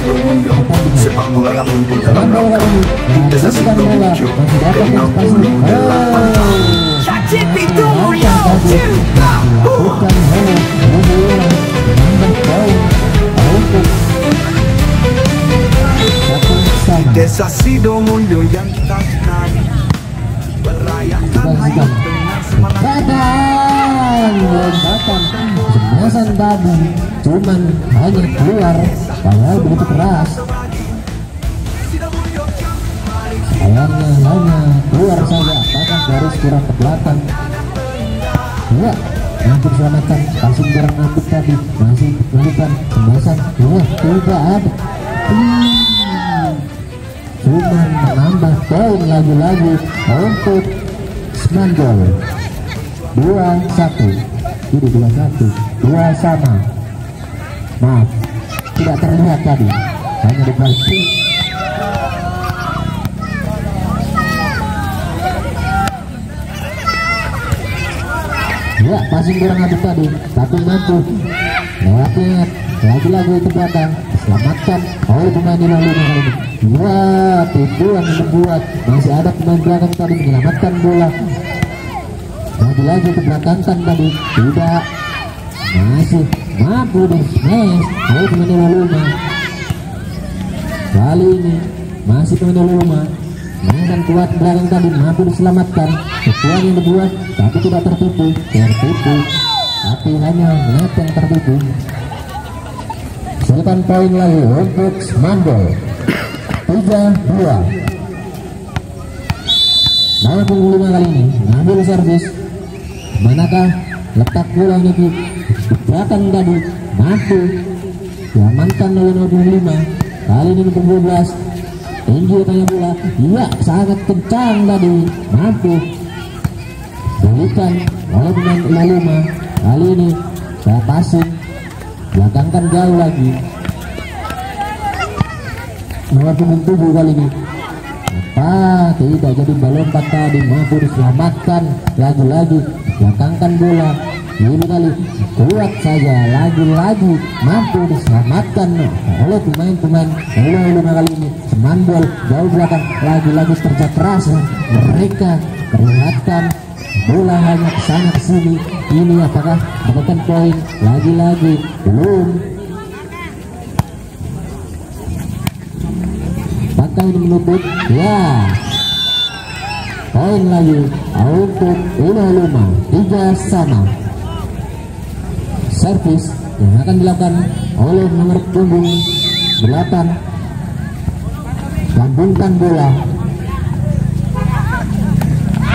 Desasino mundo, sepak bola muncul dalam rangka Desasino muncul, dengan bulu delapan tahun. Desasino mundo yang kita kenali, merayakan hayat dengan semangat. Jembatan tadi cuman hanya keluar padahal begitu keras. Sayangnya hanya keluar saja, apakah garis kurang ke belakang. Ya, hampir selamatkan passing barang Apik tadi masih melakukan jembatan. Ya, tidak ada. Cuman menambah poin lagi-lagi untuk Smandol. 2-1. Ini 2-1, 2 sama. Maaf, tidak terlihat tadi, hanya di balik. Ya, passing kurang habis tadi, tapi mampu lewat net, lagi-lagi itu belakang, selamatkan oleh pemain di lalu kali ini. Ya, tujuan yang dibuat, masih ada pemain belakang tadi menyelamatkan bola. Lagi-lagi ke belakang tadi, tidak, masih mampu di smash oleh pemain di lalu. Kali ini masih pemain di lalu, dan kuat belakang tadi mampu diselamatkan. Tujuan yang dibuat tapi tidak tertipu, tapi hanya net yang tertipu. Silakan poin lagi untuk Smandol. 3-2. Nomor punggung 5 kali ini ngambil servis. Manakah letak bola ini di belakang tadi, mampu diamankan oleh nomor punggung 5. Kali ini nomor 12 tinggi tanya bola, iya sangat kencang tadi, mampu berikan oleh pemain 5. Kali ini saya passing, belakangkan jauh lagi. Nomor punggung 7 kali ini apa tidak jadi balompat tadi, mampu diselamatkan. Lagi-lagi belakangkan bola, ini kali kuat saja, lagi-lagi mampu diselamatkan oleh pemain-pemain 5 kali ini. Smandol jauh belakang, lagi-lagi kerja keras mereka perlihatkan bola hanya kesana kesini. Ini apakah mendapatkan poin? Lagi-lagi belum. Apakah ini menutup? Ya, poin lagi untuk 5 3 sama. Servis yang akan dilakukan oleh nomor punggung 8. Gabungkan bola.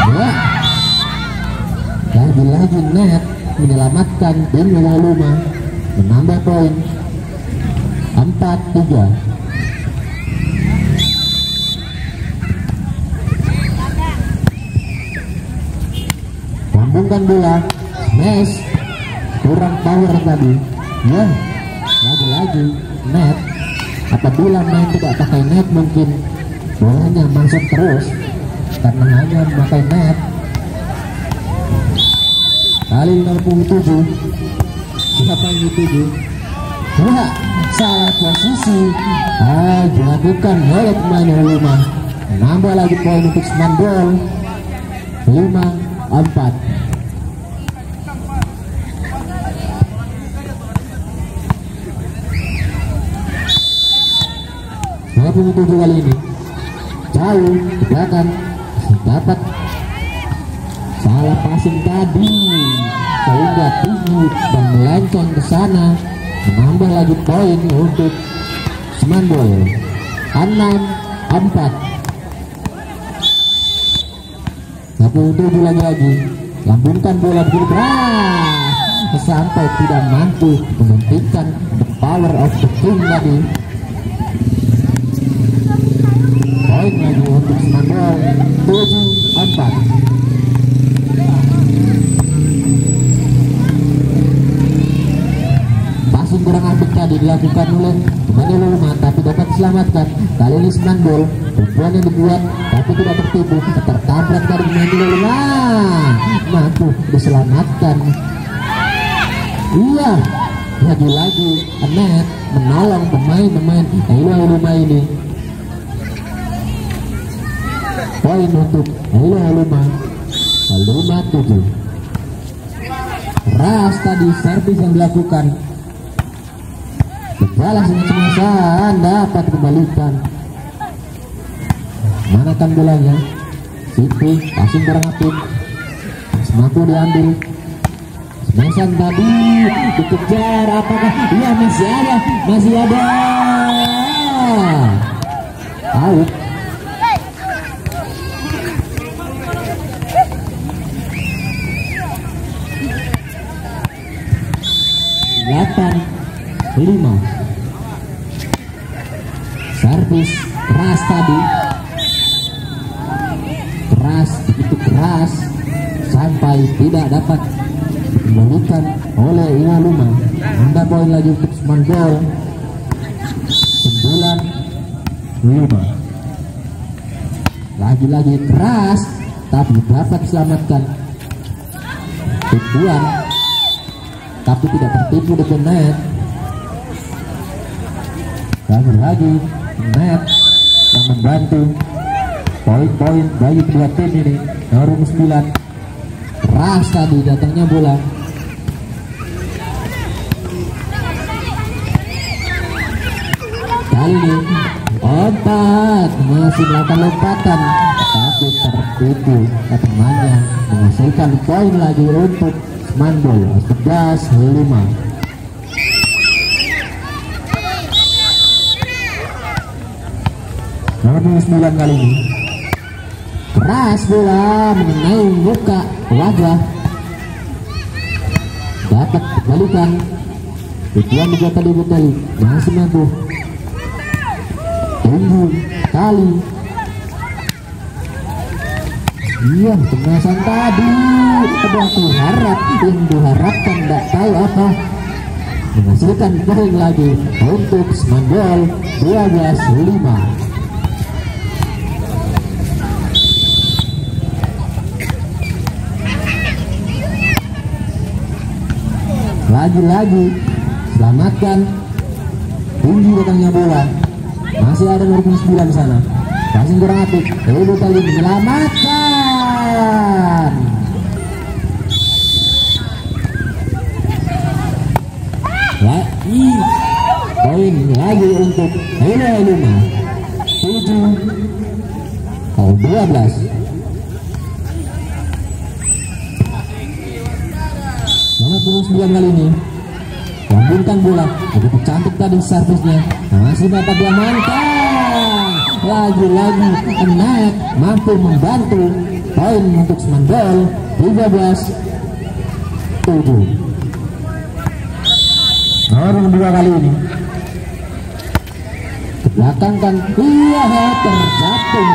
Ya, lagi-lagi net menyelamatkan tim 5, menambah poin 4-3. Gabungkan bola, smash, kurang power tadi. Ya, lagi-lagi net. Apabila main tidak pakai net mungkin bolanya masuk terus karena hanya memakai net. Kali 57, siapa yang 7? Wah, salah posisi. Dilakukan oleh pemain 5. Menambah lagi poin untuk Smandol. 5-4. Tujuh kali ini jauh ke belakang, dapat salah passing tadi sehingga tinggi dan melenceng ke sana. Menambah lagi poin untuk Smandol. 6-4. 57 lagi. Lambungkan bola begitu keras sampai tidak mampu menghentikan the power of the king tadi. Poin lagi untuk Smandol. 7-4. Passing kurang apik tadi dilakukan oleh pemain 5 tapi dapat diselamatkan. Kali ini Smandol tujuan yang dibuat tapi tidak tertipu, tertabrak dari pemain 5, mampu diselamatkan. Iya, lagi-lagi net menolong pemain-pemain Luma ini. Poin untuk Luma 7. Ras tadi servis yang dilakukan berbalas dengan cemasan dapat dikembalikan. Manakan bolanya, Siti passing kurang apik, mampu diambil. Smasan tadi dikejar, apakah iya masih ada out. Delapan 5. Servis keras tadi, begitu keras sampai tidak dapat dikembalikan oleh Luma. Anda poin lagi untuk Smandol 9-5. Lagi-lagi keras tapi dapat diselamatkan. Tujuan tapi tidak tertipu dengan net. Lagi-lagi net yang membantu poin-poin bagi kedua tim ini. Nomor 9 keras tadi datangnya bola. Kali ini Opat masih melakukan lompatan tapi tertipu temannya, menghasilkan poin lagi untuk Mandol 11-5. Nomor 9 kali ini keras bola mengenai muka wajah, dapat dikembalikan. Tujuan juga tadi masih mampu tunggu kali. Iya, kemasan tadi ada aku harap yang diharapkan tidak tahu apa, menghasilkan poin lagi untuk Smandol 12-5. Lagi-lagi selamatkan, tinggi datangnya bola, masih ada nomor 9 sana, passing kurang apik, Edo kali menyelamatkan. Poin lagi untuk Luma 7-12. Nomor 9 kali ini membintang bola, begitu cantik tadi servisnya, masih dapat diamankan. Lagi-lagi Enak mampu membantu, poin untuk Smandol 13-7. Nomor 2 kali ini belakangkan, iya terjatuh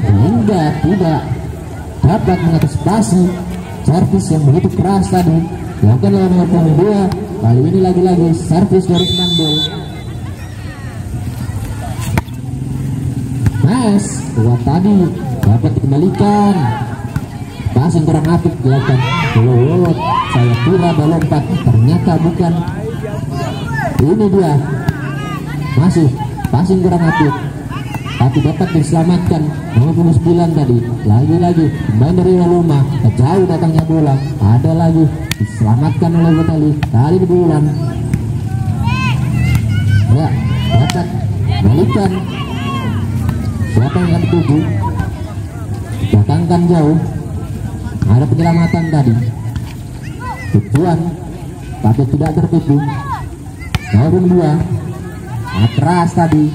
hingga tidak dapat mengantisipasi servis yang begitu keras tadi. Dilakukan oleh nomor 2. Kali ini lagi-lagi servis dari Smandol. Nice, kuat tadi dapat dikembalikan. Passing kurang apik dilakukan. Saya kira bola 4, ternyata bukan. Ini dia, masih passing kurang apik tapi dapat diselamatkan. Nomor 9 tadi lagi-lagi pemain dari Luma, jauh datangnya bola, ada lagi diselamatkan oleh Botali. Kali di bulan ya dapat balikan. Siapa yang akan dituju? Datangkan jauh, ada penyelamatan tadi. Tujuan tapi tidak tertipu. Nomor 2 keras tadi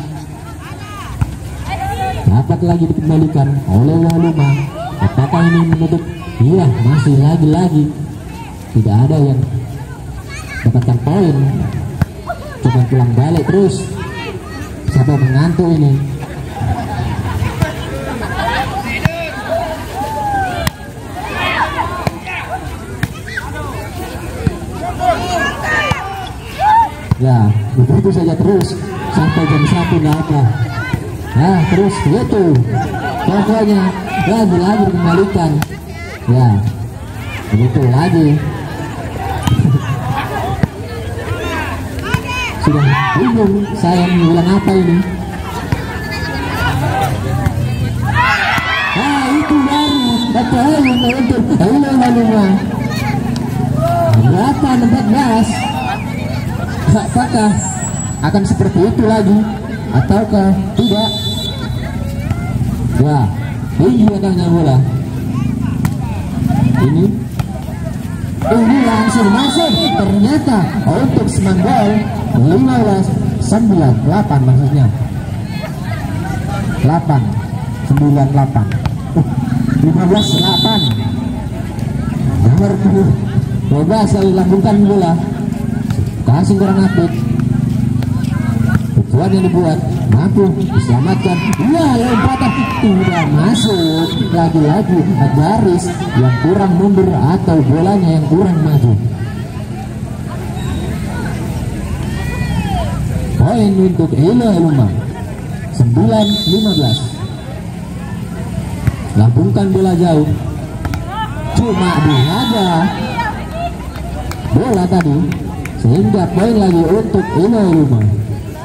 dapat lagi dikembalikan oleh Luma. Apakah ini menutup? Iya, masih lagi-lagi tidak ada yang dapatkan poin. Coba pulang balik terus. Siapa mengantuk ini? Ya, begitu saja terus sampai jam 1 nggak apa. Nah, terus itu pokoknya lagi-lagi dikembalikan. Ya, begitu lagi. sudah bingung saya bilang apa ini. Itu baru betul untuk Ilmu berapa 14. Apakah akan seperti itu lagi ataukah tidak? Ya, tinggi adanya bola ini langsung masuk, ternyata untuk Semandol 15-98 maksudnya 8-98 15-8 nomor 12 lalu lambungkan bola kasih kurang apit, tujuan yang dibuat mampu diselamatkan. Ya, lompatan tidak masuk, lagi-lagi garis yang kurang mundur atau bolanya yang kurang maju. Poin untuk Ilmu 9-15. Lambungkan bola jauh, cuma dihaja bola tadi sehingga poin lagi untuk Ilmu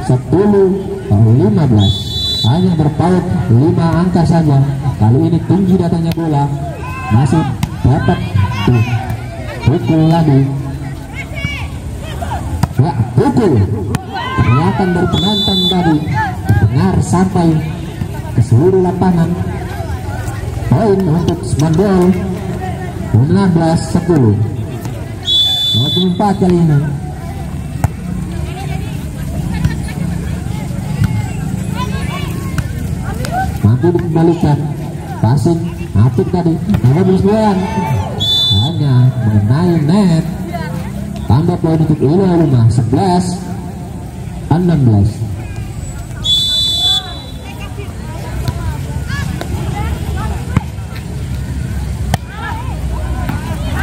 10-15. Hanya berpaut 5 angka saja. Kali ini tinggi datangnya bola, masih dapat tuh pukul lagi. Ya, pukul teriakan dari penonton tadi terdengar sampai ke seluruh lapangan. Poin untuk Semandol 16-10. 24 kali ini. Mampu dikembalikan, passing apik tadi, 15 hanya mengenai net. Tambah poin untuk Ilmu 11-16.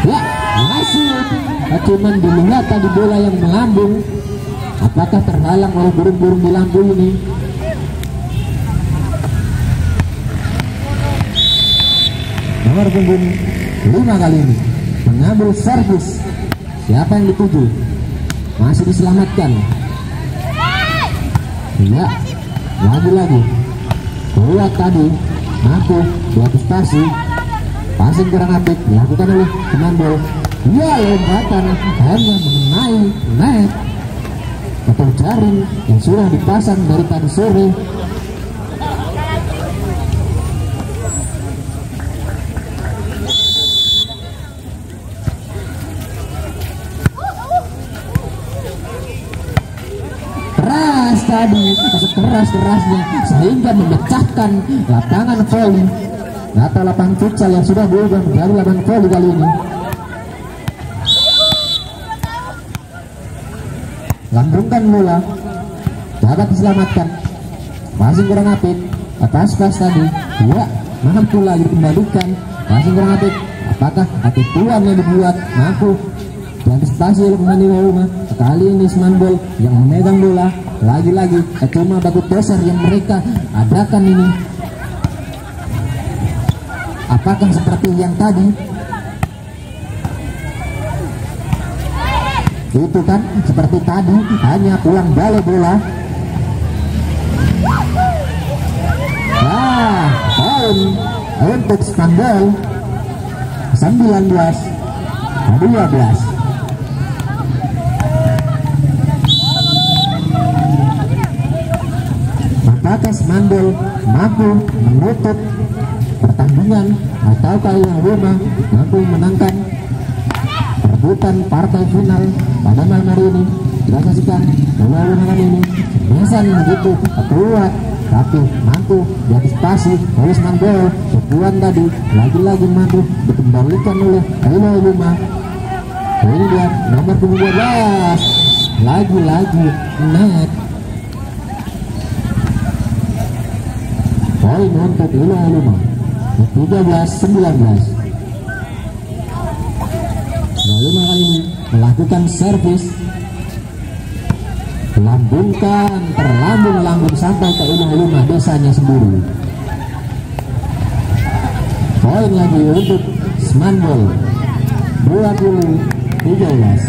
Ya, masuk, cuman dilihat tadi bola yang melambung. Apakah terhalang oleh burung-burung di lampu ini? Nomor punggung 5 kali ini mengambil servis. Siapa yang dituju? Masih diselamatkan. Ya, lagi-lagi kuat tadi, mampu diantisipasi. Passing kurang apik dilakukan oleh Semandol. Ya, lompatan hanya mengenai net atau jaring yang sudah dipasang dari tadi sore. Keras tadi, keras-kerasnya sehingga memecahkan lapangan voli atau lapangan futsal yang sudah berubah menjadi lapangan voli kali ini. Lambungkan bola, dapat diselamatkan. Passing kurang apik atas pas tadi. Ya, mampu lagi dikembalikan. Passing kurang apik. Apakah aturan yang dibuat mampu diantisipasi oleh pemain Ilmu? Kali ini Semandol yang memegang bola. Lagi-lagi cuma baku dasar yang mereka adakan ini. Apakah seperti yang tadi? Itu kan seperti tadi, hanya pulang balik bola. Nah, poin untuk Semandol 19-12. Apakah Semandol mampu menutup pertandingan atau Ilmu mampu menangkan perebutan partai final pada malam hari ini? Kita saksikan Ilmu malam ini mesan begitu kuat, tapi mampu diantisipasi oleh Semandol. Sebuan tadi lagi-lagi mampu dikembalikan oleh Ilmu. Ini dia nomor 12, lagi-lagi net. Poin untuk Ilmu 13-19. Ilmu kali ini melakukan servis, lambungkan, terlambung sampai ke Ilmu desanya sendiri. Poin lagi untuk Semandol 20-13.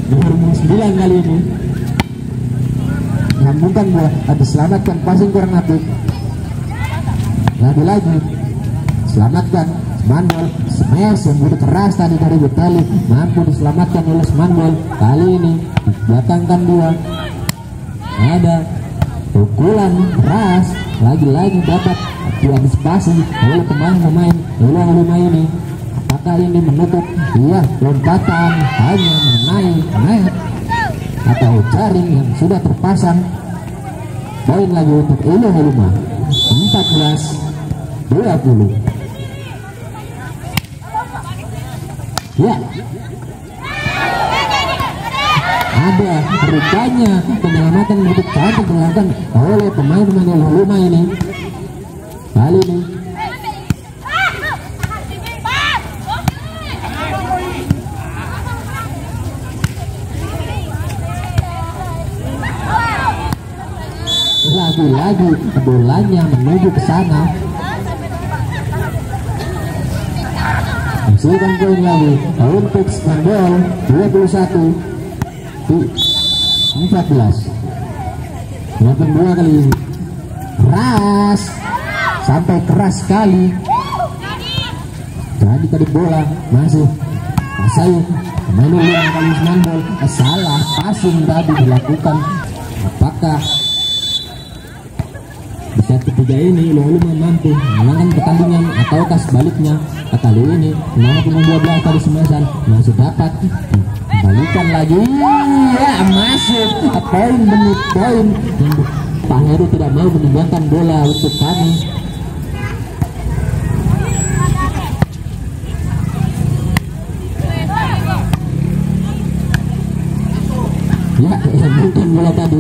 nomor 9 kali ini lambungkan bola, diselamatkan, passing kurang apik. Lagi-lagi selamatkan Mandol, smash yang begitu keras tadi dari Butali, mampu diselamatkan oleh Mandol. Kali ini datangkan dia, ada pukulan keras, lagi-lagi dapat diantisipasi oleh pemain-pemain Luma ini. Apakah ini menutup? Iya, lompatan hanya mengenai net atau jaring yang sudah terpasang. Poin lagi untuk Luma, 14-20. Ya, ada rupanya penyelamatan begitu cantik dilakukan oleh pemain-pemain Luma ini. Kali ini lagi-lagi bolanya menuju ke sana. Hasilkan poin lagi untuk Mandol 21-14. Yang dua kali ini keras, sampai keras sekali. Jadi tadi bola masih Masai pemain Luma kali Mandol salah passing tadi dilakukan. Apakah di set ketiga ini Luma mampu menangkan pertandingan ataukah sebaliknya? Kali ini nomor 12 tadi semesan masih dapat kembalikan lagi, ya masuk poin demi poin. Pak Heru tidak mau meninggalkan bola untuk kami. Ya, mungkin bola tadi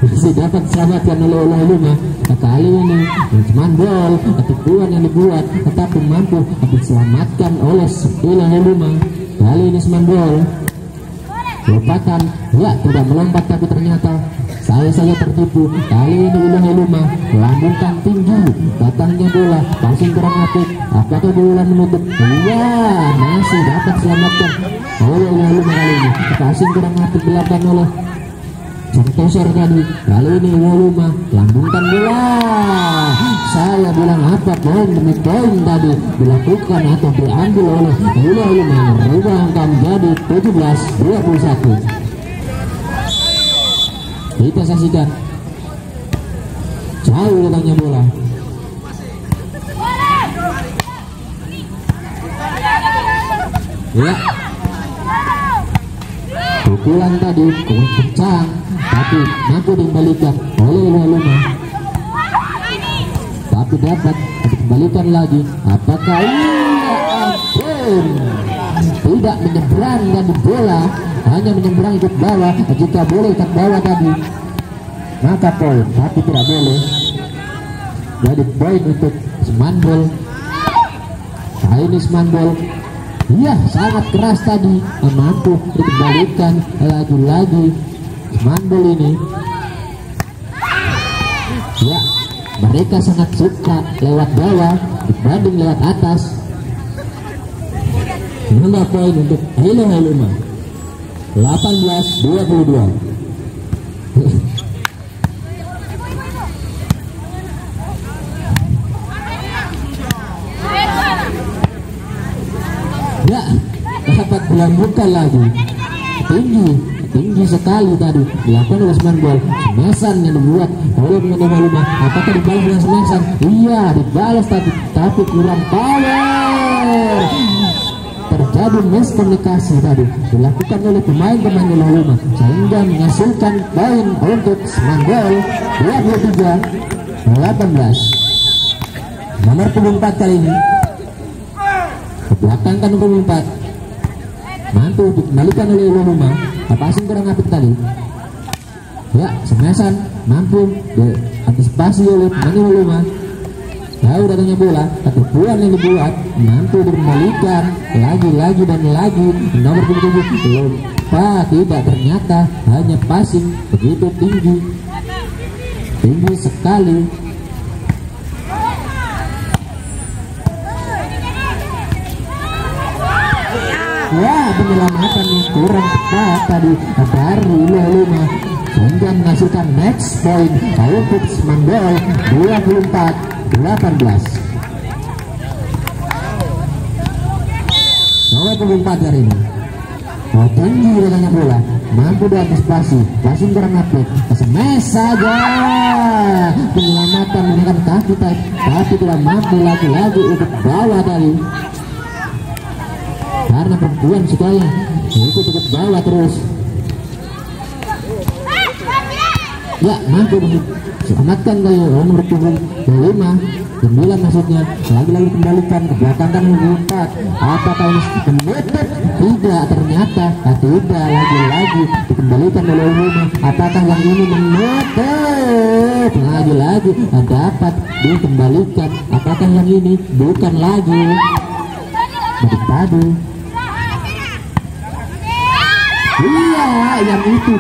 masih dapat selamatkan oleh Luma. Kali ini Mandol ketipuan yang dibuat tetapi mampu diselamatkan oleh Luma. Kali ini Mandol lupakan, ya tidak melompat tapi ternyata saya tertipu. Kali ini Luma lambungkan tinggi, datangnya bola passing kurang apik. Apakah bola menutup? Iya, masih dapat selamatkan oleh Luma. Kali ini passing kurang apik dilakukan oleh Santoser tadi. Kali ini Luma lambungkan bola. Saya bilang apa, poin demi poin tadi dilakukan atau diambil oleh Luma, merubah angka menjadi 17-21. Kita saksikan jauh datangnya bola. Ya, pukulan tadi kurang kencang tapi mampu dikembalikan oleh Luma. Tapi dapat dikembalikan lagi. Apakah tidak menyeberang dari bola, hanya menyeberang ikut bawah. Jika boleh ikut bawah tadi maka poin, tapi tidak boleh. Jadi poin untuk Mandol. Ini Mandol, iya sangat keras tadi, mampu dikembalikan lagi-lagi Mandol ini. Ya, mereka sangat suka lewat bawah dibanding lewat atas. Nambah poin untuk Luma 18-22. Ya, dapat dilambungkan lagi tinggi sekali tadi dilakukan oleh Mandol. Smasan yang dibuat oleh pemain Luma. Apakah dibalas dengan smasan? Iya, dibalas tapi kurang power. Terjadi miskomunikasi tadi dilakukan oleh pemain-pemain Luma sehingga menghasilkan poin untuk Mandol 23-18. Nomor 24 kali ini belakangkan nomor 4, mampu dikembalikan oleh Luma. Passing kurang apik tadi. Ya, smasan mampu diantisipasi oleh pemain Luma. Jauh datangnya bola, ketipuan yang dibuat mampu dikembalikan lagi dan lagi. Nomor 27 lupa, tidak, ternyata hanya passing begitu tinggi sekali. Wah, penyelamatannya kurang tepat tadi dari Loluma sehingga menghasilkan match point untuk Mandol 24-18. 24 hari ini. Oh, tinggi katanya bola, mampu diantisipasi, passing kurang upload, smash saja. Penyelamatan menggunakan kaki tapi tidak mampu lagi untuk bawah tadi. Karena perempuan sukanya ikut bawah terus. Ya, mampu diselamatkan kali nomor 5 maksudnya. Lagi-lagi kembalikan ke belakang kan 4. Apakah ini menutup? Tidak, ternyata tidak. Lagi-lagi dikembalikan oleh Loluma. Apakah yang ini menutup? Lagi-lagi dapat dikembalikan. Apakah yang ini? Bukan lagi. Padu. Iya, yang itu.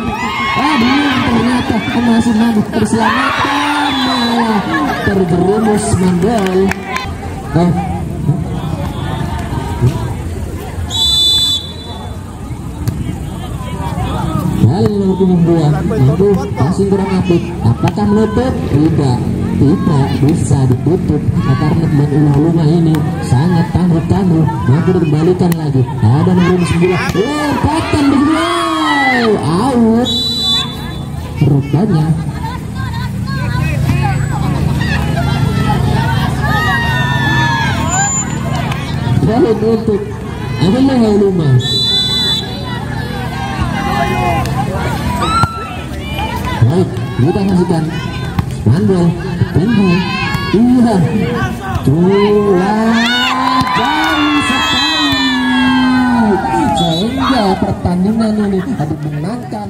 Belum, ternyata masih mampu terselamatkan, malah terjerumus Mandol. Kali nomor 2 itu masih kurang apik. Apakah menutup? Tidak bisa ditutup karena pemain Loluma ini sangat tangguh. Mampu dikembalikan lagi. Ada nomor 9 lompatan begitu, out rupanya. Lalu tutup ada Loluma. Baik, kita kasihkan Mandol tinggi. Iya, culat dari sekali sehingga pertandingan ini dimenangkan